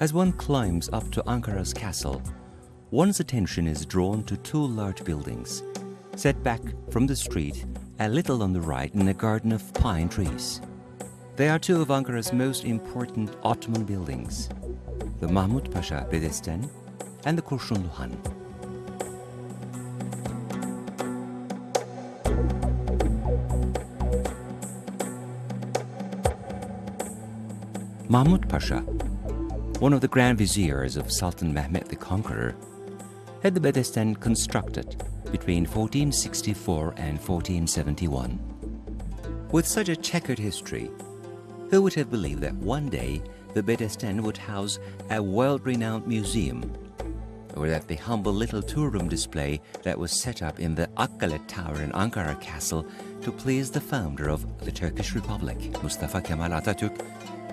As one climbs up to Ankara's castle, one's attention is drawn to two large buildings, set back from the street a little on the right in a garden of pine trees. They are two of Ankara's most important Ottoman buildings, the Mahmud Pasha Bedesten and the Kurşun Luhan. Mahmud Pasha, one of the Grand Viziers of Sultan Mehmed the Conqueror, had the Bedesten constructed between 1464 and 1471. With such a checkered history, who would have believed that one day the Bedesten would house a world-renowned museum, or that the humble little two-room display that was set up in the Akkale Tower in Ankara Castle to please the founder of the Turkish Republic, Mustafa Kemal Atatürk,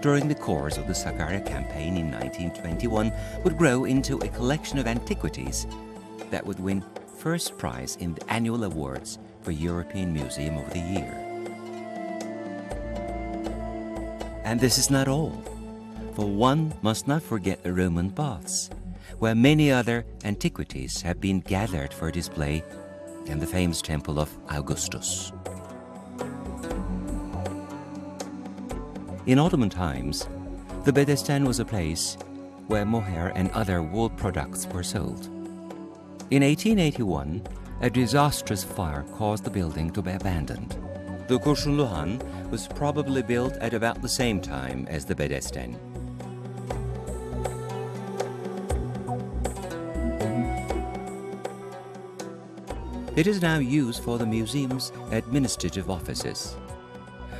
during the course of the Sakarya campaign in 1921, would grow into a collection of antiquities that would win first prize in the annual awards for European Museum of the Year. And this is not all, for one must not forget the Roman baths, where many other antiquities have been gathered for display, and the famous temple of Augustus. In Ottoman times, the Bedesten was a place where mohair and other wool products were sold. In 1881, a disastrous fire caused the building to be abandoned. The Kurşun Luhan was probably built at about the same time as the Bedesten. It is now used for the museum's administrative offices.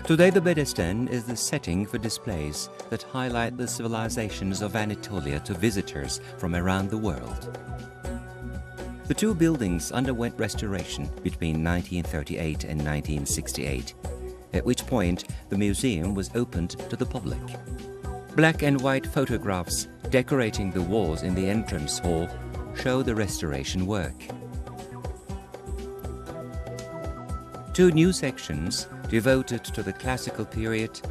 Today, the Bedesten is the setting for displays that highlight the civilizations of Anatolia to visitors from around the world. The two buildings underwent restoration between 1938 and 1968, at which point the museum was opened to the public. Black and white photographs decorating the walls in the entrance hall show the restoration work. Two new sections devoted to the classical period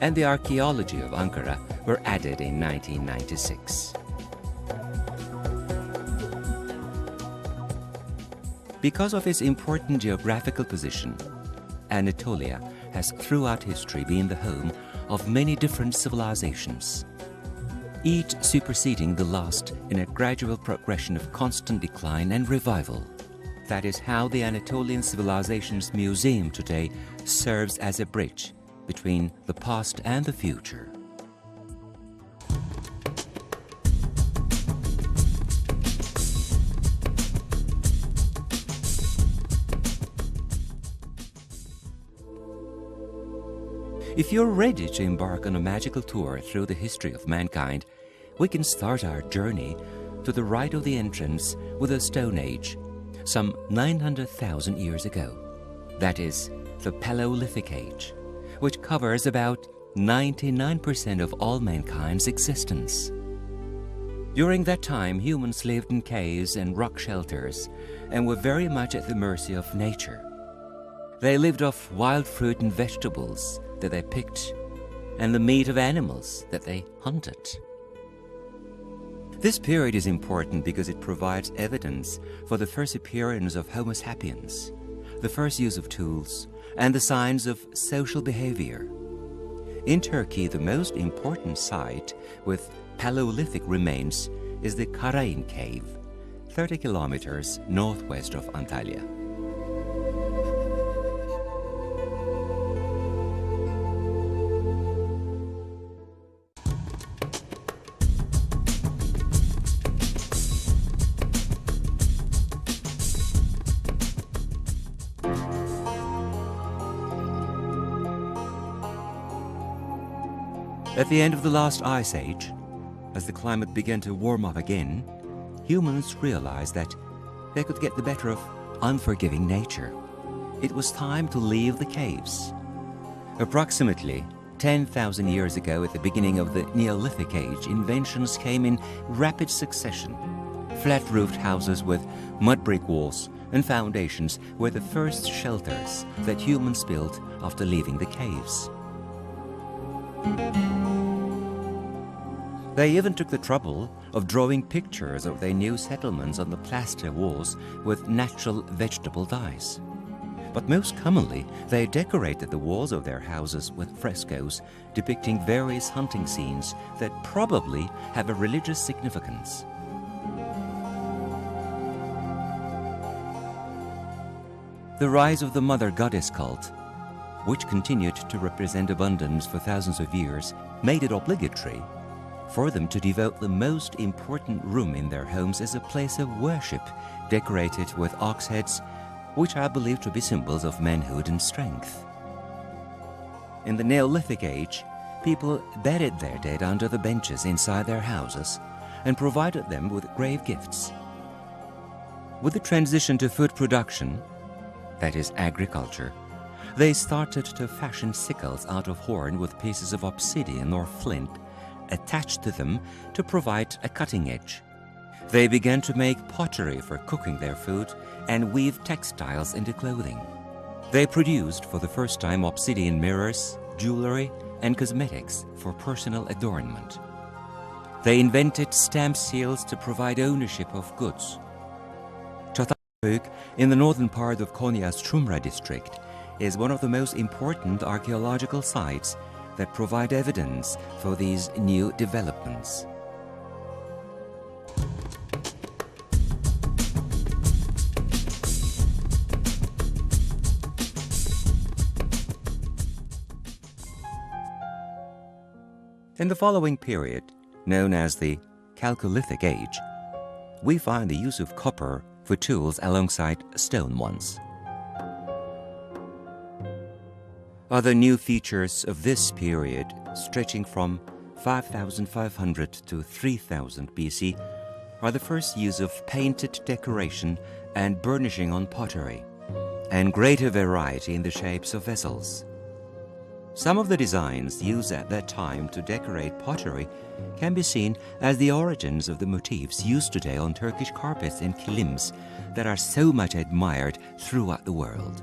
and the archaeology of Ankara were added in 1996. Because of its important geographical position, Anatolia has throughout history been the home of many different civilizations, each superseding the last in a gradual progression of constant decline and revival. That is how the Anatolian Civilizations Museum today serves as a bridge between the past and the future. If you're ready to embark on a magical tour through the history of mankind, we can start our journey to the right of the entrance with a Stone Age, some 900,000 years ago. That is, the Paleolithic Age, which covers about 99% of all mankind's existence. During that time, humans lived in caves and rock shelters and were very much at the mercy of nature. They lived off wild fruit and vegetables that they picked and the meat of animals that they hunted. This period is important because it provides evidence for the first appearance of Homo sapiens, the first use of tools, and the signs of social behavior. In Turkey, the most important site with Paleolithic remains is the Karain Cave, 30 kilometers northwest of Antalya. At the end of the last ice age, as the climate began to warm up again, humans realized that they could get the better of unforgiving nature. It was time to leave the caves. Approximately 10,000 years ago, at the beginning of the Neolithic Age, inventions came in rapid succession. Flat-roofed houses with mud brick walls and foundations were the first shelters that humans built after leaving the caves. They even took the trouble of drawing pictures of their new settlements on the plaster walls with natural vegetable dyes. But most commonly, they decorated the walls of their houses with frescoes depicting various hunting scenes that probably have a religious significance. The rise of the mother goddess cult, which continued to represent abundance for thousands of years, made it obligatory for them to devote the most important room in their homes as a place of worship, decorated with ox heads, which are believed to be symbols of manhood and strength. In the Neolithic age, people buried their dead under the benches inside their houses and provided them with grave gifts. With the transition to food production, that is agriculture, they started to fashion sickles out of horn with pieces of obsidian or flint attached to them to provide a cutting edge. They began to make pottery for cooking their food and weave textiles into clothing. They produced for the first time obsidian mirrors, jewelry, and cosmetics for personal adornment. They invented stamp seals to provide ownership of goods. ThroughThe in the northern part of Konya's Chumra district is one of the most important archaeological sites that provide evidence for these new developments. In the following period, known as the Chalcolithic age, we find the use of copper for tools alongside stone ones. Other new features of this period, stretching from 5500 to 3000 BC, are the first use of painted decoration and burnishing on pottery, and greater variety in the shapes of vessels. Some of the designs used at that time to decorate pottery can be seen as the origins of the motifs used today on Turkish carpets and kilims that are so much admired throughout the world.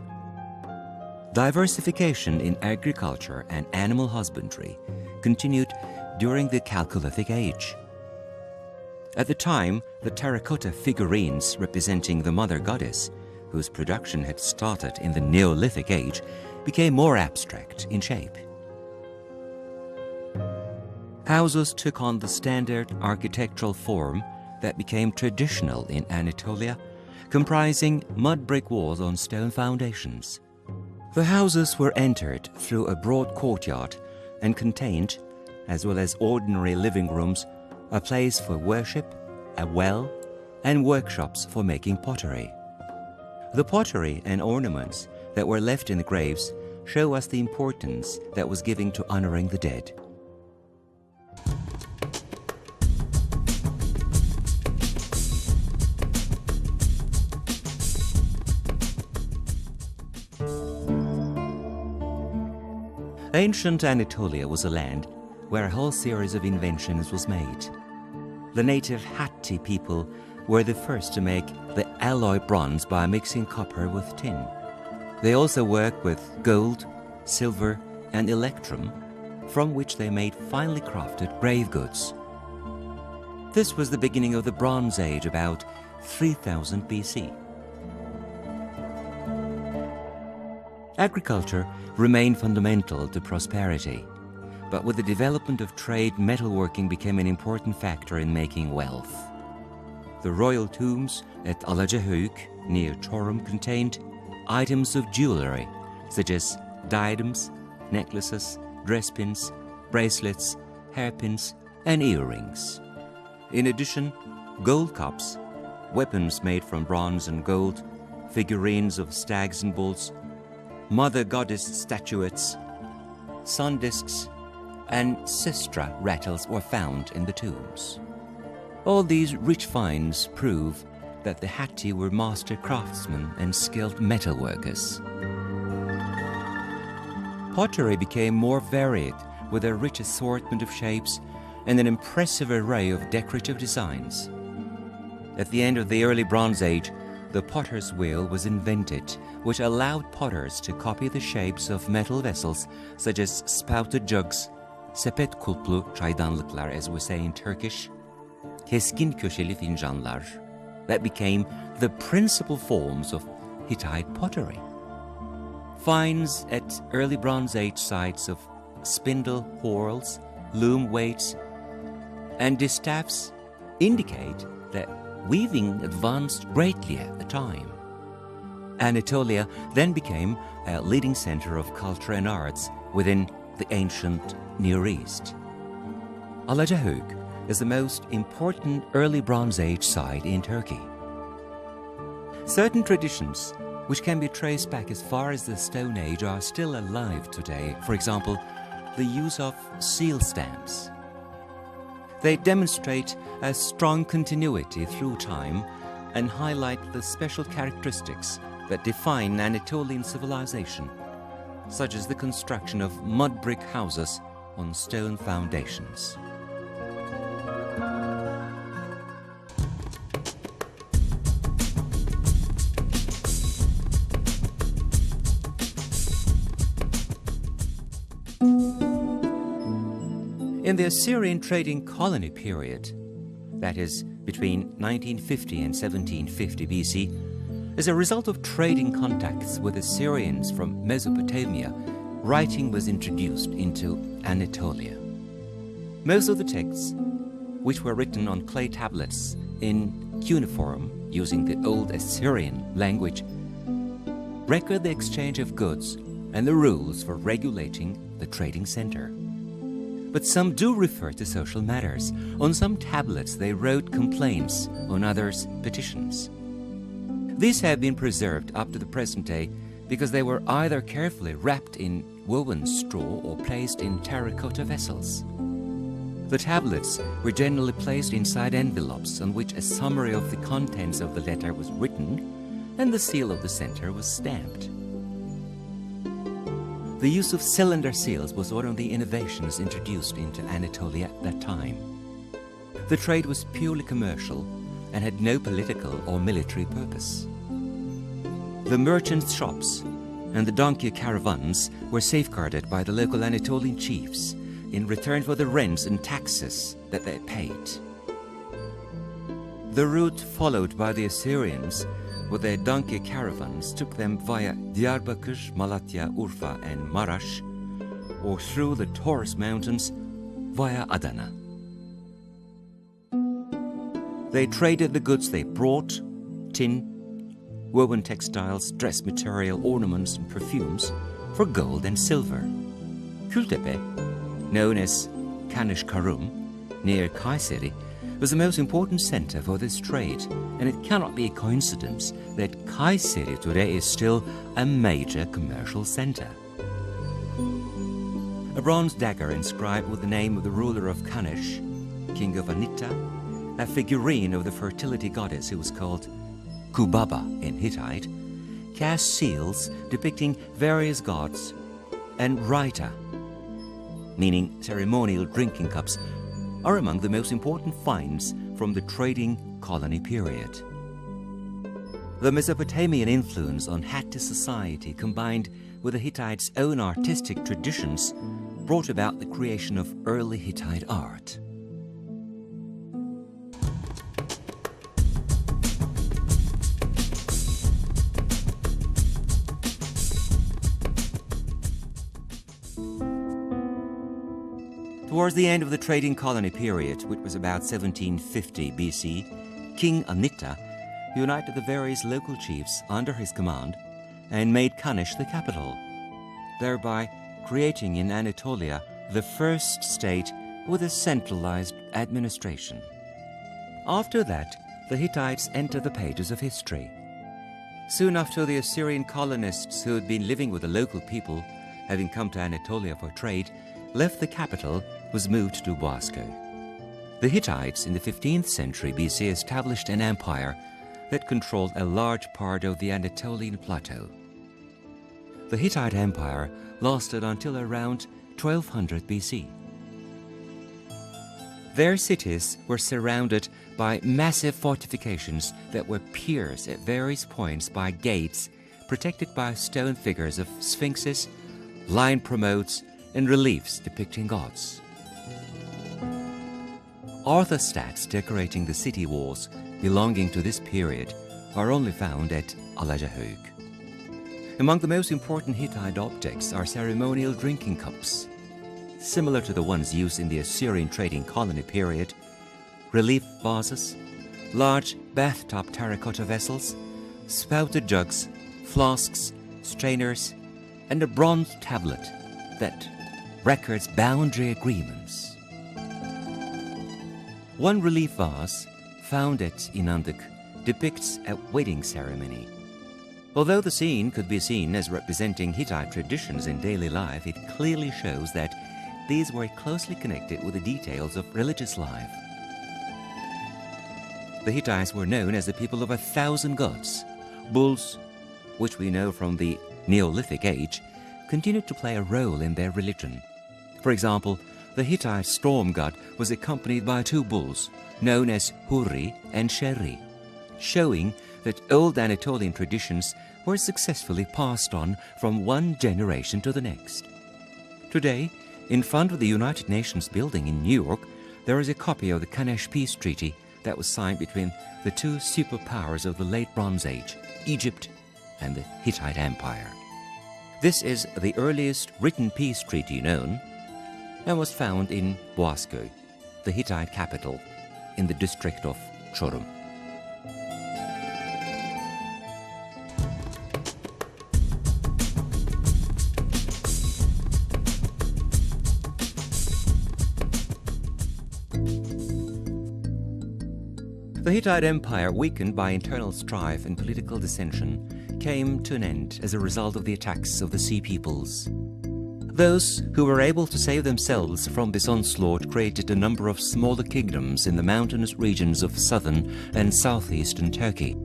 Diversification in agriculture and animal husbandry continued during the Chalcolithic age. At the time, the terracotta figurines representing the mother goddess, whose production had started in the Neolithic age, became more abstract in shape. Houses took on the standard architectural form that became traditional in Anatolia, comprising mud brick walls on stone foundations. The houses were entered through a broad courtyard and contained, as well as ordinary living rooms, a place for worship, a well, and workshops for making pottery. The pottery and ornaments that were left in the graves show us the importance that was given to honoring the dead. Ancient Anatolia was a land where a whole series of inventions was made. The native Hittite people were the first to make the alloy bronze by mixing copper with tin. They also worked with gold, silver, and electrum, from which they made finely crafted grave goods. This was the beginning of the Bronze Age, about 3000 BC. Agriculture remained fundamental to prosperity, but with the development of trade, metalworking became an important factor in making wealth. The royal tombs at Alacahöyük near Çorum contained items of jewelry such as diadems, necklaces, dress pins, bracelets, hairpins, and earrings. In addition, gold cups, weapons made from bronze and gold, figurines of stags and bulls, mother goddess statuettes, sun discs, and sistra rattles were found in the tombs. All these rich finds prove that the Hittite were master craftsmen and skilled metalworkers. Pottery became more varied with a rich assortment of shapes and an impressive array of decorative designs. At the end of the early Bronze Age, the potter's wheel was invented, which allowed potters to copy the shapes of metal vessels such as spouted jugs, sepet kulplu çaydanlıklar, as we say in Turkish, keskin köşeli fincanlar, that became the principal forms of Hittite pottery. Finds at early Bronze Age sites of spindle whorls, loom weights, and distaffs indicate that weaving advanced greatly at the time. Anatolia then became a leading center of culture and arts within the ancient Near East. Alacahöyük is the most important early Bronze Age site in Turkey. Certain traditions, which can be traced back as far as the Stone Age, are still alive today. For example, the use of seal stamps. They demonstrate a strong continuity through time and highlight the special characteristics that define Anatolian civilization, such as the construction of mud brick houses on stone foundations. In the Assyrian trading colony period, that is between 1950 and 1750 BC, as a result of trading contacts with Assyrians from Mesopotamia, writing was introduced into Anatolia. Most of the texts, which were written on clay tablets in cuneiform using the Old Assyrian language, record the exchange of goods and the rules for regulating the trading center. But some do refer to social matters. On some tablets they wrote complaints, on others petitions. These have been preserved up to the present day because they were either carefully wrapped in woven straw or placed in terracotta vessels. The tablets were generally placed inside envelopes on which a summary of the contents of the letter was written and the seal of the center was stamped. The use of cylinder seals was one of the innovations introduced into Anatolia at that time. The trade was purely commercial and had no political or military purpose. The merchants' shops and the donkey caravans were safeguarded by the local Anatolian chiefs in return for the rents and taxes that they paid. The route followed by the Assyrians with their donkey caravans took them via Diyarbakır, Malatya, Urfa and Maraş, or through the Taurus Mountains via Adana. They traded the goods they brought, tin, woven textiles, dress material, ornaments and perfumes, for gold and silver. Kültepe, known as Kanish-Karum, near Kayseri, was the most important center for this trade, and it cannot be a coincidence that Kayseri today is still a major commercial center. A bronze dagger inscribed with the name of the ruler of Kanish, king of Anita, a figurine of the fertility goddess who was called Kubaba in Hittite, cast seals depicting various gods, and Raita, meaning ceremonial drinking cups, are among the most important finds from the trading colony period. The Mesopotamian influence on Hittite society, combined with the Hittites' own artistic traditions, brought about the creation of early Hittite art. Towards the end of the trading colony period, which was about 1750 BC, King Anita united the various local chiefs under his command and made Kanish the capital, thereby creating in Anatolia the first state with a centralized administration. After that, the Hittites entered the pages of history. Soon after, the Assyrian colonists who had been living with the local people, having come to Anatolia for trade, left the capital, was moved to Boğazköy. The Hittites in the 15th century BC established an empire that controlled a large part of the Anatolian plateau. The Hittite Empire lasted until around 1200 BC. Their cities were surrounded by massive fortifications that were pierced at various points by gates protected by stone figures of sphinxes, lion promotes, and reliefs depicting gods. orthostats decorating the city walls belonging to this period are only found at Alacahoug. Among the most important Hittite objects are ceremonial drinking cups, similar to the ones used in the Assyrian trading colony period, relief vases, large bathtub terracotta vessels, spouted jugs, flasks, strainers, and a bronze tablet that records boundary agreements. One relief vase found at Inandık depicts a wedding ceremony. Although the scene could be seen as representing Hittite traditions in daily life, it clearly shows that these were closely connected with the details of religious life. The Hittites were known as the people of 1,000 gods. Bulls, which we know from the Neolithic age, continued to play a role in their religion. For example, the Hittite storm god was accompanied by 2 bulls, known as Huri and Sheri, showing that old Anatolian traditions were successfully passed on from one generation to the next. Today, in front of the United Nations building in New York, there is a copy of the Kanesh Peace Treaty that was signed between the 2 superpowers of the Late Bronze Age, Egypt and the Hittite Empire. This is the earliest written peace treaty known and was found in Boğazköy, the Hittite capital, in the district of Çorum. The Hittite Empire, weakened by internal strife and political dissension, came to an end as a result of the attacks of the Sea Peoples. Those who were able to save themselves from this onslaught created a number of smaller kingdoms in the mountainous regions of southern and southeastern Turkey.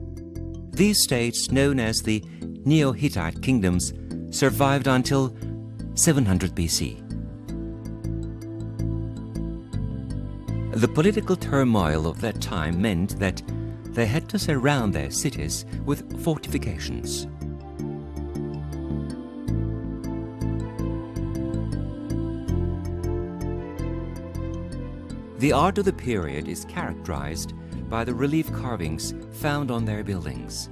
These states, known as the Neo-Hittite kingdoms, survived until 700 BC. The political turmoil of that time meant that they had to surround their cities with fortifications. The art of the period is characterized by the relief carvings found on their buildings.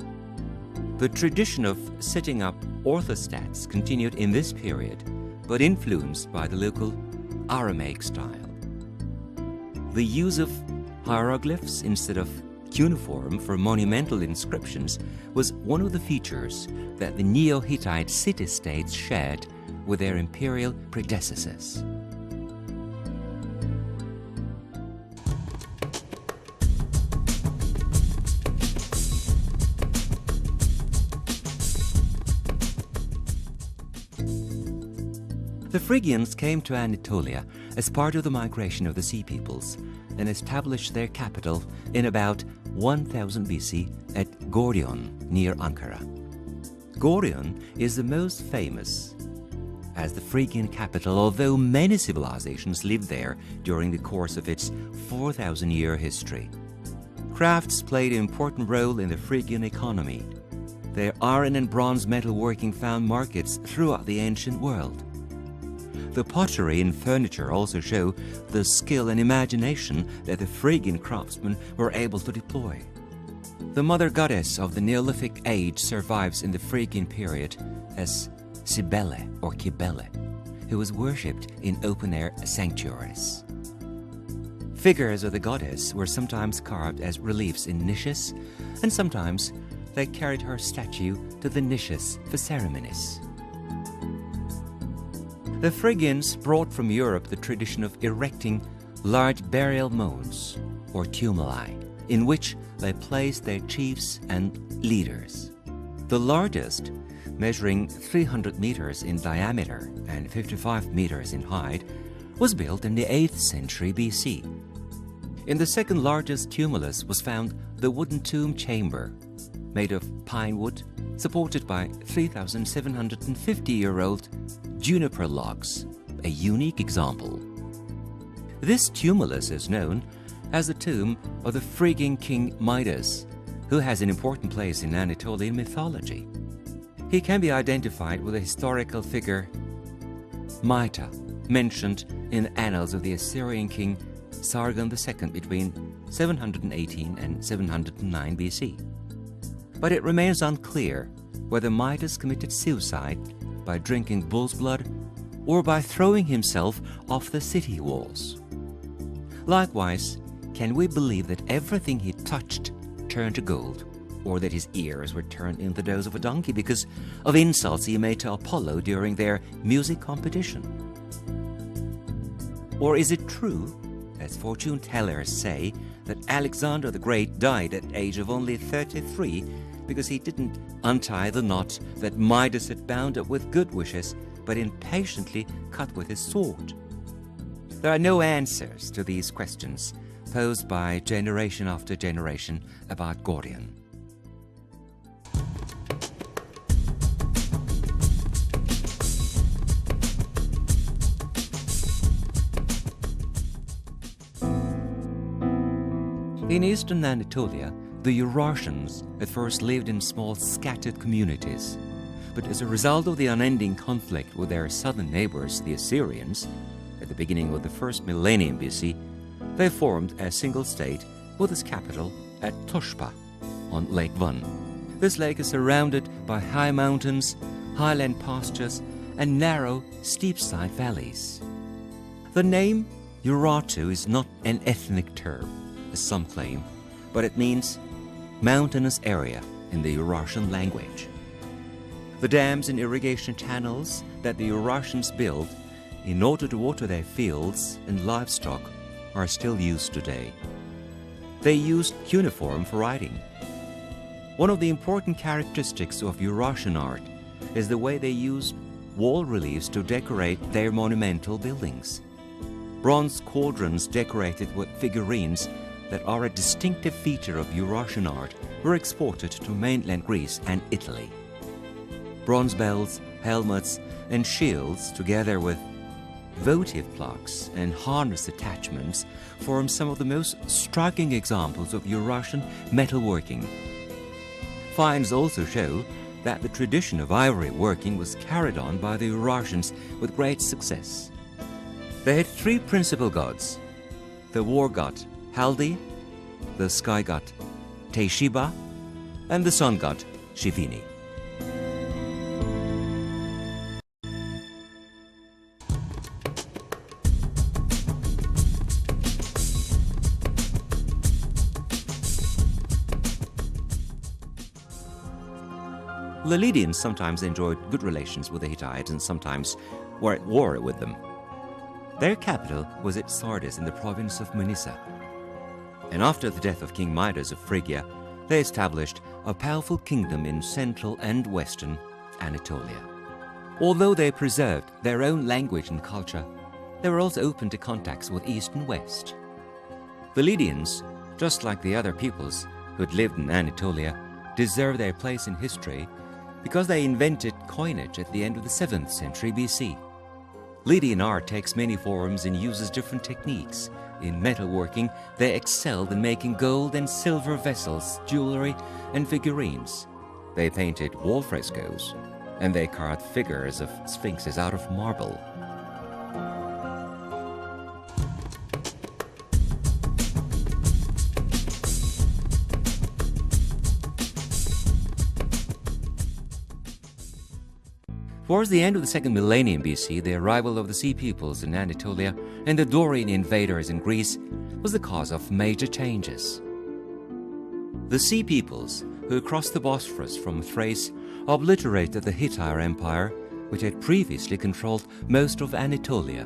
The tradition of setting up orthostats continued in this period, but influenced by the local Aramaic style. The use of hieroglyphs instead of cuneiform for monumental inscriptions was one of the features that the Neo-Hittite city-states shared with their imperial predecessors. The Phrygians came to Anatolia as part of the migration of the Sea Peoples and established their capital in about 1000 BC at Gordion, near Ankara. Gordion is the most famous as the Phrygian capital, although many civilizations lived there during the course of its 4,000-year history. Crafts played an important role in the Phrygian economy. Their iron and bronze metalworking found markets throughout the ancient world. The pottery and furniture also show the skill and imagination that the Phrygian craftsmen were able to deploy. The mother goddess of the Neolithic age survives in the Phrygian period as Cybele or Kybele, who was worshipped in open-air sanctuaries. Figures of the goddess were sometimes carved as reliefs in niches, and sometimes they carried her statue to the niches for ceremonies. The Phrygians brought from Europe the tradition of erecting large burial mounds, or tumuli, in which they placed their chiefs and leaders. The largest, measuring 300 meters in diameter and 55 meters in height, was built in the 8th century BC. In the second largest tumulus was found the wooden tomb chamber, made of pine wood, supported by 3,750-year-old juniper logs, a unique example. This tumulus is known as the tomb of the Phrygian king Midas, who has an important place in Anatolian mythology. He can be identified with the historical figure Mita, mentioned in the annals of the Assyrian king Sargon II between 718 and 709 BC. But it remains unclear whether Midas committed suicide by drinking bull's blood or by throwing himself off the city walls. Likewise, can we believe that everything he touched turned to gold, or that his ears were turned into those of a donkey because of insults he made to Apollo during their music competition? Or is it true, as fortune tellers say, that Alexander the Great died at the age of only 33 because he didn't untie the knot that Midas had bound up with good wishes, but impatiently cut with his sword? There are no answers to these questions posed by generation after generation about Gordian. In eastern Anatolia, the Urartians at first lived in small scattered communities, but as a result of the unending conflict with their southern neighbors, the Assyrians, at the beginning of the first millennium BC, they formed a single state with its capital at Toshpa on Lake Van. This lake is surrounded by high mountains, highland pastures, and narrow, steep-side valleys. The name Urartu is not an ethnic term, as some claim, but it means mountainous area in the Urartian language. The dams and irrigation channels that the Urartians built in order to water their fields and livestock are still used today. They used cuneiform for writing. One of the important characteristics of Urartian art is the way they used wall reliefs to decorate their monumental buildings. Bronze cauldrons decorated with figurines that are a distinctive feature of Urartian art were exported to mainland Greece and Italy. Bronze bells, helmets, and shields, together with votive plaques and harness attachments, form some of the most striking examples of Urartian metalworking. Finds also show that the tradition of ivory working was carried on by the Urartians with great success. They had three principal gods: the war god Haldi, the sky god Teshiba, and the sun god Shivini. The Lydians sometimes enjoyed good relations with the Hittites and sometimes were at war with them. Their capital was at Sardis in the province of Manisa. And after the death of King Midas of Phrygia, they established a powerful kingdom in central and western Anatolia. Although they preserved their own language and culture, they were also open to contacts with East and West. The Lydians, just like the other peoples who had lived in Anatolia, deserve their place in history because they invented coinage at the end of the 7th century BC. Lydian art takes many forms and uses different techniques. In metalworking, they excelled in making gold and silver vessels, jewelry, and figurines. They painted wall frescoes, and they carved figures of sphinxes out of marble. Towards the end of the 2nd millennium BC, the arrival of the Sea Peoples in Anatolia and the Dorian invaders in Greece was the cause of major changes. The Sea Peoples, who crossed the Bosphorus from Thrace, obliterated the Hittite Empire, which had previously controlled most of Anatolia.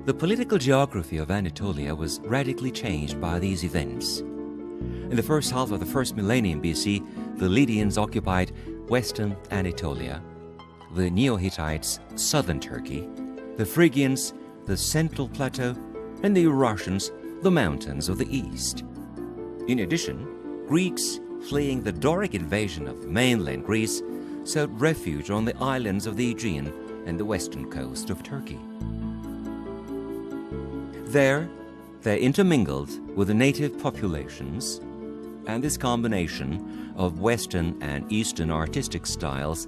The political geography of Anatolia was radically changed by these events. In the first half of the 1st millennium BC, the Lydians occupied western Anatolia, the Neo-Hittites southern Turkey, the Phrygians the central plateau, and the Urartians the mountains of the east. In addition, Greeks fleeing the Doric invasion of mainland Greece sought refuge on the islands of the Aegean and the western coast of Turkey. There, they intermingled with the native populations, and this combination of Western and Eastern artistic styles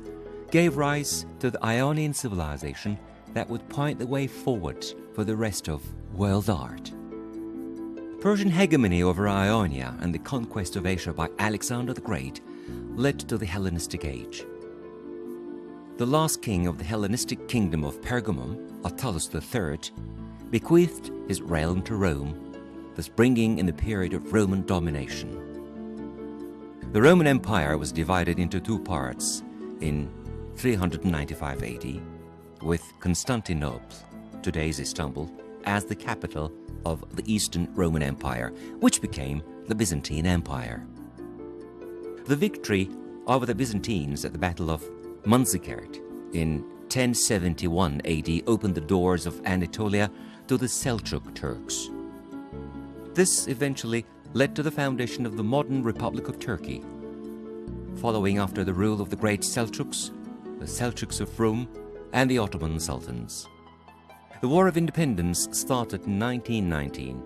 gave rise to the Ionian civilization that would point the way forward for the rest of world art. Persian hegemony over Ionia and the conquest of Asia by Alexander the Great led to the Hellenistic Age. The last king of the Hellenistic kingdom of Pergamum, Attalus III, bequeathed his realm to Rome, thus bringing in the period of Roman domination. The Roman Empire was divided into two parts in 395 AD, with Constantinople, today's Istanbul, as the capital of the Eastern Roman Empire, which became the Byzantine Empire. The victory over the Byzantines at the Battle of Manzikert in 1071 AD opened the doors of Anatolia to the Seljuk Turks. This eventually led to the foundation of the modern Republic of Turkey, following after the rule of the great Seljuks, the Seljuks of Rome, and the Ottoman Sultans. The War of Independence started in 1919.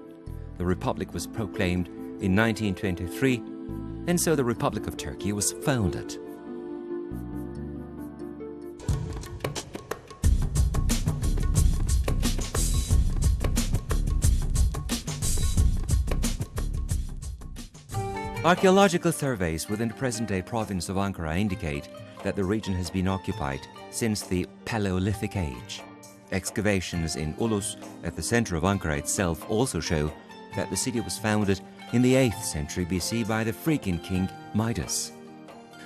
The Republic was proclaimed in 1923, and so the Republic of Turkey was founded. Archaeological surveys within the present-day province of Ankara indicate that the region has been occupied since the Paleolithic Age. Excavations in Ulus at the center of Ankara itself also show that the city was founded in the 8th century BC by the Phrygian king Midas.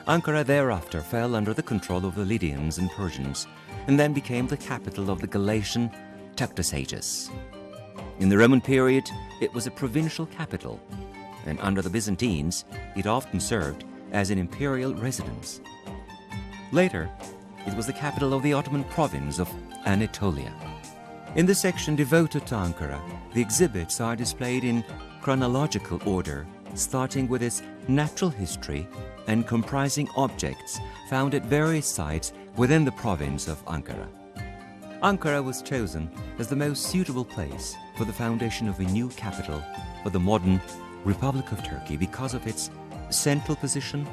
Ankara thereafter fell under the control of the Lydians and Persians, and then became the capital of the Galatian Tectosages. In the Roman period, it was a provincial capital, and under the Byzantines, it often served as an imperial residence. Later, it was the capital of the Ottoman province of Anatolia. In the section devoted to Ankara, the exhibits are displayed in chronological order, starting with its natural history and comprising objects found at various sites within the province of Ankara. Ankara was chosen as the most suitable place for the foundation of a new capital for the modern Republic of Turkey because of its central position